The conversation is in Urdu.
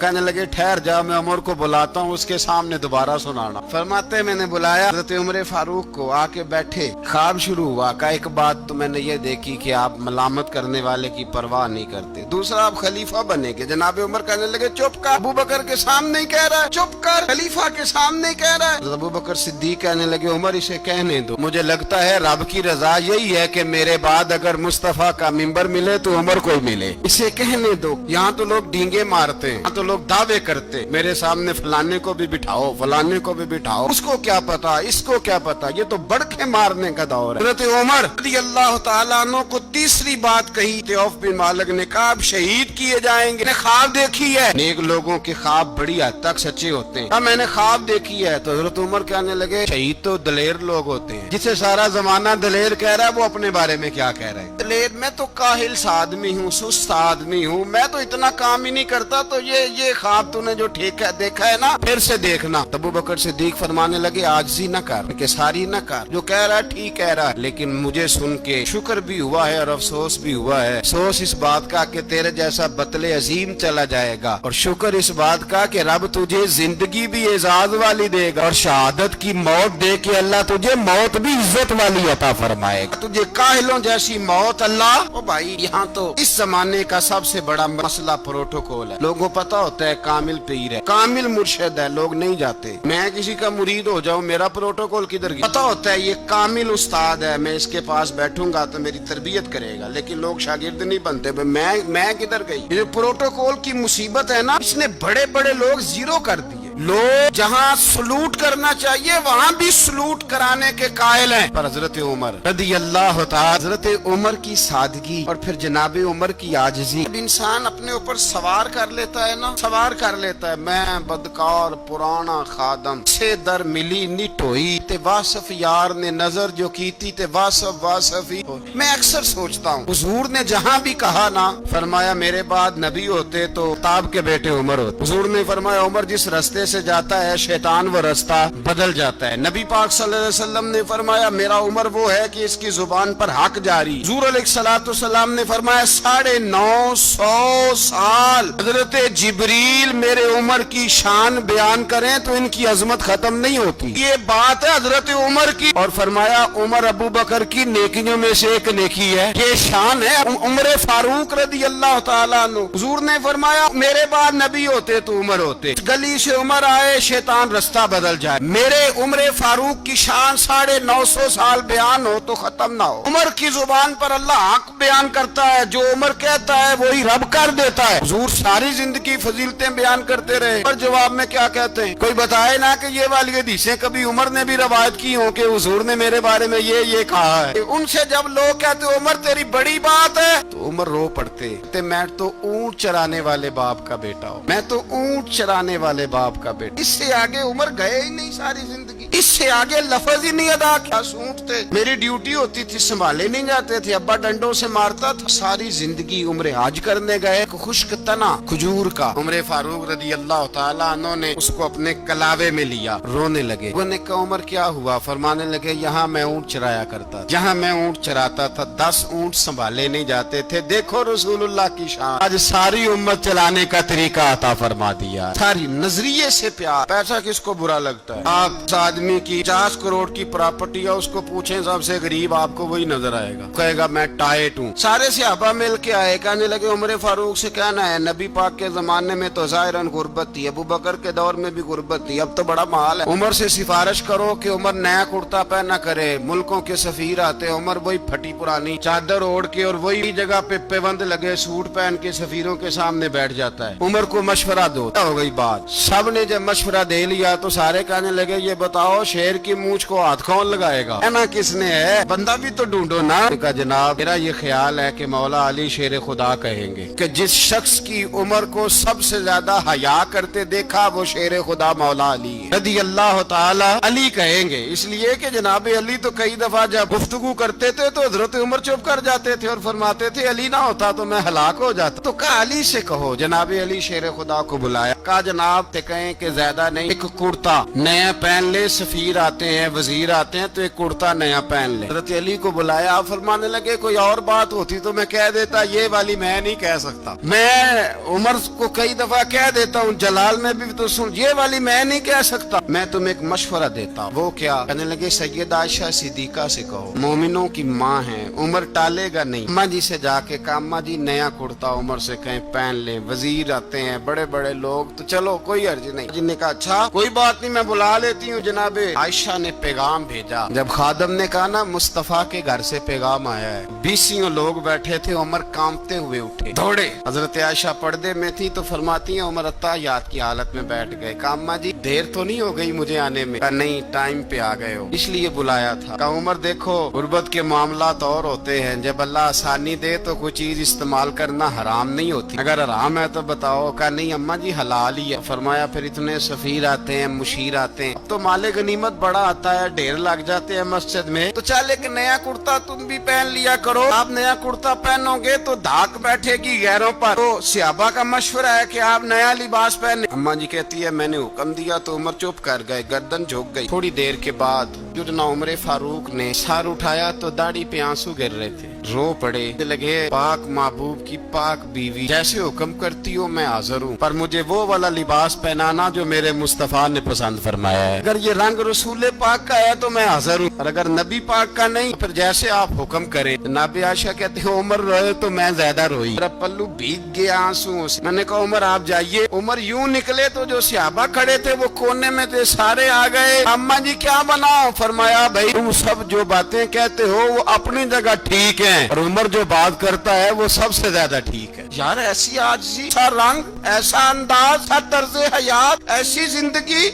کہنے لگے ٹھہر جا میں عمر کو بلاتا ہوں اس کے سامنے دوبارہ سنانا. فرماتے میں نے بلایا حضرت عمر فاروق کو, آ کے بیٹھے, خواب شروع ہوا. کہا ایک بات تو میں نے یہ دیکھی کہ آپ ملامت کرنے والے کی پرواہ نہیں کرتے, دوسرا آپ خلیفہ بنے گے. جناب عمر کہنے لگے چپ کر, ابو بکر کے سامنے ہی کہہ رہا ہے, چپ کر, خلیفہ کے سامنے ہی کہہ رہا ہے. ابو بکر صدیق کہنے لگے عمر اسے کہنے دو, مجھے لگتا ہے رب کی رضا یہی ہے کہ میرے بعد اگر مصطفیٰ کا منبر ملے تو عمر کو ہی ملے, اسے کہنے دو. یہاں تو لوگ ڈینگے مارتے ہیں, یہاں تو لوگ دعوے کرتے میرے سامنے فلانے کو بھی بٹھاؤ, فلانے کو بھی بٹھاؤ, اس کو کیا پتا, اس کو کیا پتا, یہ تو بڑکے مارنے کا دور ہے. حضرت عمر رضی اللہ تعالیٰ عنہ کو تیسری بات کہی. عوف بن مالک نے کہا آپ شہید کیے جائیں گے, نے خواب دیکھی ہے. نیک لوگوں کے خواب بڑی حد تک سچے ہوتے ہیں. میں نے خواب دیکھی ہے. تو حضرت عمر کہنے لگے شہید تو دلیر لوگ ہوتے ہیں, جسے سارا زمانہ دلیر کہہ رہا ہے وہ اپنے بارے میں کیا کہہ رہا ہے. دلیر میں تو کاہل سا آدمی ہوں, سست آدمی ہوں, میں تو اتنا کام ہی نہیں کرتا. تو یہ خواب تو نے جو ٹھیک ہے دیکھا ہے نا, پھر سے دیکھنا. ابو بکر صدیق فرمانے لگے عاجزی نہ کر, کہ ساری نہ کر, جو کہہ رہا ہے ٹھیک کہہ رہا ہے, لیکن مجھے سن کے شکر بھی ہوا ہے اور افسوس بھی ہوا ہے. افسوس اس بات کا کہ تیرے جیسا بطل عظیم چلا جائے گا, اور شکر اس بات کا کہ رب تجھے زندگی بھی اعزاز والی دے گا, اور شہادت کی موت دے کے اللہ تجھے موت بھی عزت والی عطا فرمائے گا. تجھے کاہلوں جیسی موت اللہ. او بھائی یہاں تو اس زمانے کا سب سے بڑا مسئلہ پروٹوکول ہے. لوگوں پتا ہوتا ہے کامل پیر ہے, کامل مرشد ہے, لوگ نہیں جاتے. میں کسی کا مرید ہو جاؤں, میرا پروٹوکول کدھر گیا؟ پتا ہوتا ہے یہ کامل استاد ہے, میں اس کے پاس بیٹھوں گا تو میری تربیت کرے گا, لیکن لوگ شاگرد نہیں بنتے. میں کدھر گئی؟ یہ پروٹوکول کی مصیبت ہے نا, اس نے بڑے بڑے لوگ زیرو کر دیے. لوگ جہاں سلوٹ کرنا چاہیے وہاں بھی سلوٹ کرانے کے قائل ہیں. پر حضرت عمر رضی اللہ تعالی, حضرت عمر کی سادگی اور پھر جناب عمر کی عاجزی. انسان اپنے اوپر سوار کر لیتا ہے نا, سوار کر لیتا ہے. میں بدکار پرانا خادم سے در ملی نٹ ہوئی, تے واصف یار نے نظر جو کیتی تے واصف ہی. میں اکثر سوچتا ہوں حضور نے جہاں بھی کہا نا, فرمایا میرے بعد نبی ہوتے تو تاب کے بیٹے عمر ہوتے. حضور نے فرمایا عمر جس رستے سے جاتا ہے شیطان وہ رستہ بدل جاتا ہے. نبی پاک صلی اللہ علیہ وسلم نے فرمایا میرا عمر وہ ہے کہ اس کی زبان پر حق جاری. حضور علیہ الصلوۃ والسلام نے فرمایا 950 سال حضرت جبریل میرے عمر کی شان بیان کریں تو ان کی عظمت ختم نہیں ہوتی. یہ بات ہے حضرت عمر کی, اور فرمایا عمر ابو بکر کی نیکیوں میں سے ایک نیکی ہے, یہ شان ہے عمر فاروق رضی اللہ تعالیٰ عنہ. حضور نے فرمایا میرے بعد نبی ہوتے تو عمر ہوتے, گلی سے عمر آئے شیطان رستہ بدل جائے. میرے عمر فاروق کی شان 950 سال بیان ہو تو ختم نہ ہو. عمر کی زبان پر اللہ حق بیان کرتا ہے, جو عمر کہتا ہے وہی رب کر دیتا ہے. حضور ساری زندگی فضیلتیں بیان کرتے رہے, اور جواب میں کیا کہتے ہیں؟ کوئی بتائے نا کہ یہ والی حدیثیں کبھی عمر نے بھی روایت کی ہوں کہ حضور نے میرے بارے میں یہ کہا ہے. ان سے جب لوگ کہتے عمر تیری بڑی بات ہے تو عمر رو پڑتے, میں تو اونٹ چرانے والے باپ کا بیٹا ہوں, میں تو اونٹ چرانے والے باپ کا بیٹا. اس سے آگے عمر گئے ہی نہیں ساری زندگی, اس سے آگے لفظ ہی نہیں ادا کیا. سونٹ تھے, میری ڈیوٹی ہوتی تھی, سنبھالے نہیں جاتے تھے, ابا ڈنڈوں سے مارتا تھا. ساری زندگی عمر حج کرنے گئے, خشک تنا کھجور کا عمر فاروق رضی اللہ تعالیٰ عنہ نے اس کو اپنے کلاوے میں لیا, رونے لگے. انہوں نے کہا عمر کیا ہوا؟ فرمانے لگے یہاں میں اونٹ چرایا کرتا تھا, جہاں میں اونٹ چراتا تھا 10 اونٹ سنبھالے نہیں جاتے تھے. دیکھو رسول اللہ کی شان, آج ساری امت چلانے کا طریقہ عطا فرما دیا. ساری نظریے سے پیار. پیسہ کس کو برا لگتا ہے؟ آپ اس آدمی کی 50 کروڑ کی پراپرٹی ہے, اس کو پوچھیں سب سے غریب, آپ کو وہی نظر آئے گا, کہے گا میں ٹائٹ ہوں. سارے صحابہ مل کے آئے, کہنے لگے عمر فاروق سے کہنا ہے نبی پاک کے زمانے میں تو ظاہراً غربت تھی, ابو بکر کے دور میں بھی غربت تھی, اب تو بڑا محال ہے. عمر سے سفارش کرو کہ عمر نیا کرتا پہنا کرے. ملکوں کے سفیر آتے, عمر وہی پھٹی پرانی چادر اوڑھ کے اور وہی جگہ پہ پیوند لگے سوٹ پہن کے سفیروں کے سامنے بیٹھ جاتا ہے. عمر کو مشورہ دو. ہو گئی بات, سب نے جب مشورہ دے لیا تو سارے کہنے لگے یہ بتاؤ شیر کی مونچھ کو ہاتھ کون لگائے گا؟ نا کس نے ہے, بندہ بھی تو ڈھونڈو نا. کہا جناب میرا یہ خیال ہے کہ مولا علی شیر خدا کہیں گے, کہ جس شخص کی عمر کو سب سے زیادہ حیا کرتے دیکھا وہ شیر خدا مولا علی رضی اللہ تعالی علی کہیں گے. اس لیے کہ جناب علی تو کئی دفعہ جب گفتگو کرتے تھے تو حضرت عمر چپ کر جاتے تھے اور فرماتے تھے علی نہ ہوتا تو میں ہلاک ہو جاتا. تو کہا علی سے کہو. جناب علی شیر خدا کو بلایا, کہا جناب تے کہیں کہ زیادہ نہیں، ایک کرتا نیا پہن لے، سفیر آتے ہیں وزیر آتے ہیں تو ایک کرتا نیا پہن لے۔ حضرت علی کو بلایا، آپ فرمانے لگے کوئی اور بات ہوتی تو میں کہہ دیتا، یہ والی میں نہیں کہہ سکتا، میں عمر کو کئی دفعہ کہہ دیتا ہوں، جلال میں بھی تو سن، یہ والی میں نہیں کہہ سکتا، میں تمہیں ایک مشورہ دیتا ہوں۔ وہ کیا؟ کہنے لگے سیدہ عائشہ صدیقہ سے کہو، مومنوں کی ماں ہیں، عمر ٹالے گا نہیں، اماں جی سے جا کے کہا اماں جی نیا کرتا عمر سے کہیں پہن لیں، وزیر آتے ہیں بڑے بڑے لوگ تو چلو کوئی عرض نہیں۔ جن نے کہا اچھا کوئی بات نہیں میں بلا لیتی ہوں۔ جناب عائشہ نے پیغام بھیجا، جب خادم نے کہا نا مصطفیٰ کے گھر سے پیغام آیا ہے، 20 لوگ بیٹھے تھے، عمر کانپتے ہوئے اٹھے دوڑے، حضرت عائشہ پردے میں تھی تو فرماتی ہیں عمر اتحیات کی حالت میں بیٹھ گئے، کہا اماں جی دیر تو نہیں ہو گئی مجھے آنے میں؟ کہا نہیں ٹائم پہ آ گئے ہو، اس لیے بلایا تھا۔ کہا عمر دیکھو غربت کے معاملات اور ہوتے ہیں، جب اللہ آسانی دے تو کوئی چیز استعمال کرنا حرام نہیں ہوتی، اگر حرام ہے تو بتاؤ۔ کہا نہیں اماں جی حلال ہی ہے۔ فرمایا پھر اتنے سفیر آتے ہیں مشیر آتے ہیں، اب تو مال غنیمت بڑا آتا ہے، ڈھیر لگ جاتے ہیں مسجد میں، تو چل ایک نیا کرتا تم بھی پہن لیا کرو، آپ نیا کرتا پہنو گے تو دھاک بیٹھے گی غیروں پر۔ تو صحابہ کا مشورہ ہے کہ آپ نیا لباس پہنے۔ اماں جی کہتی ہے میں نے حکم دیا تو عمر چپ کر گئے، گردن جھک گئی۔ تھوڑی دیر کے بعد جدنا عمر فاروق نے سر اٹھایا تو داڑھی پہ آنسو گر رہے تھے، رو پڑے، لگے پاک محبوب کی پاک بیوی جیسے حکم کرتی ہو میں حاضر ہوں، پر مجھے وہ والا لباس پہنانا جو میرے مصطفیٰ نے پسند فرمایا ہے، اگر یہ رنگ رسول پاک کا ہے تو میں حاضر ہوں، اور اگر نبی پاک کا نہیں پھر جیسے آپ حکم کریں۔ جناب عائشہ کہتے ہیں عمر روئے تو میں زیادہ روئی، میرا پلو بھیگ گیا آنسو سے۔ میں نے کہا عمر آپ جائیے۔ عمر یوں نکلے تو جو صحابہ کھڑے تھے وہ کونے میں تھے، سارے آ گئے، اماں جی کیا بناؤ؟ فرمایا بھائی تم سب جو باتیں کہتے ہو وہ اپنی جگہ ٹھیک ہیں، اور عمر جو بات کرتا ہے وہ سب سے زیادہ ٹھیک ہے۔ یار ایسی عاجزی، ایسا رنگ، ایسا انداز، ایسا طرز حیات، ایسی زندگی